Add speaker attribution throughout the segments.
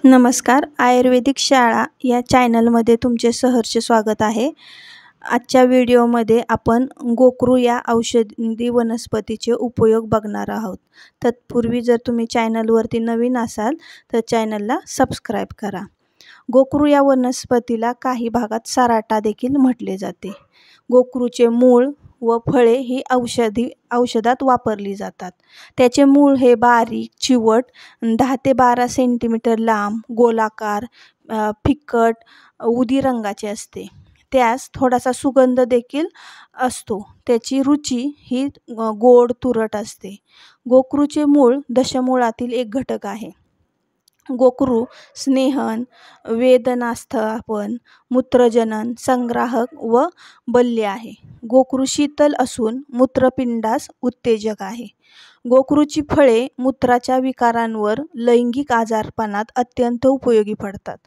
Speaker 1: नमस्कार. आयुर्वेदिक शाळा या चॅनलमध्ये तुमचे सहर्ष स्वागत आहे. आजच्या व्हिडिओमध्ये आपण गोकरू या औषधी वनस्पतीचे उपयोग बघणार आहोत. तत्पूर्वी जर तुम्ही चॅनलवरती नवीन असाल तर चॅनलला सबस्क्राईब करा. गोकरू या वनस्पतीला काही भागात सराटा देखील म्हटले जाते. गोकरूचे मूळ व फळे ही औषधात वापरली जातात. त्याचे मूळ हे बारीक चिवट 10 ते 12 सेंटीमीटर लांब, गोलाकार, फिक्कट उदी रंगाचे असते. त्यास थोडासा सुगंध देखील असतो. त्याची रुची ही गोड तुरट असते. गोकरूचे मूळ दशमूळातील एक घटक आहे. गोकरू स्नेहन, वेदनास्थापन, मूत्रजनन, संग्राहक व बल्य आहे. गोकरू शीतल असून मूत्रपिंडास उत्तेजक आहे. गोकरूची फळे मूत्राच्या विकारांवर, लैंगिक आजारपणात अत्यंत उपयोगी पडतात.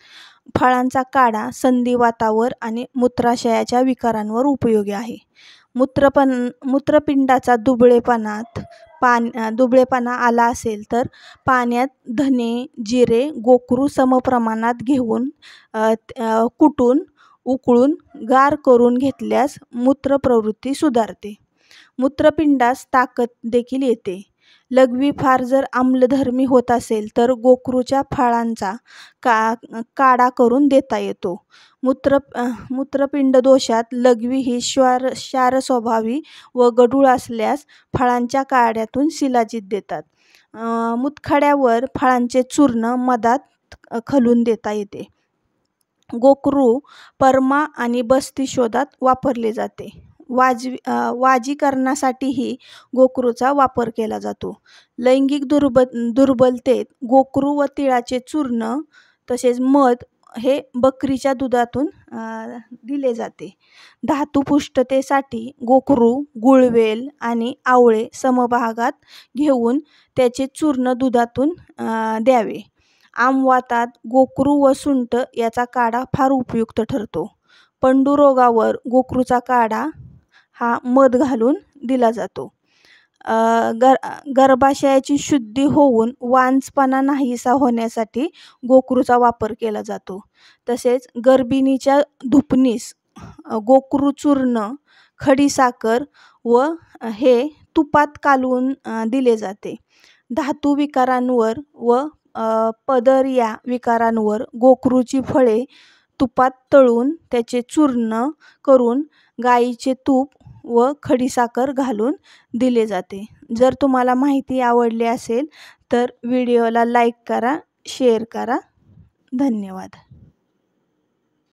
Speaker 1: फळांचा संधिवातावर आणि मूत्राशयाच्या विकारांवर उपयोगी आहे. मूत्रपिंडाचा दुबळेपणा आला असेल तर पाण्यात धने, जिरे, गोकरू समप्रमाणात घेऊन कुटून उकळून गार करून घेतल्यास मूत्रप्रवृत्ती सुधारते. मूत्रपिंडास ताकद देखील येते. लघवी फार जर आम्लधर्मी होत असेल तर गोकरूच्या फळांचा काढा करून देता येतो. मूत्रपिंड दोषात लघवी ही क्षार स्वभावी व गढूळ असल्यास फळांच्या काढ्यातून शिलाजीत देतात. मूतखड्यावर फळांचे चूर्ण मधात घालून देता येते. गोकरू परमा आणि बस्ती शोधात वापरले जाते. वाजीकरणासाठीही गोकरूचा वापर केला जातो. लैंगिक दुर्बलतेत गोकरू व तिळाचे चूर्ण तसेच मध हे बकरीच्या दुधातून दिले जाते. धातुपुष्टतेसाठी गोकरू, गुळवेल आणि आवळे समभागात घेऊन त्याचे चूर्ण दुधातून द्यावे. आमवातात गोकरू व सुंठ याचा काढा फार उपयुक्त ठरतो. पंडुरोगावर गोकरूचा काढा हा मध घालून दिला जातो. गर्भाशयाची शुद्धी होऊन वांजपणा नाहीसा होण्यासाठी गोकरूचा वापर केला जातो. तसेच गर्भिणीच्या धुपणीस गोकरू चूर्ण, खडीसाखर व हे तुपात कालवून दिले जाते. धातू विकारांवर व पदर या विकारांवर गोकरूची फळे तुपात तळून त्याचे चूर्ण करून गाईचे तूप व खडीसाखर घालून दिले जाते. जर तुम्हाला माहिती आवडली असेल तर व्हिडिओला लाईक करा, शेअर करा. धन्यवाद.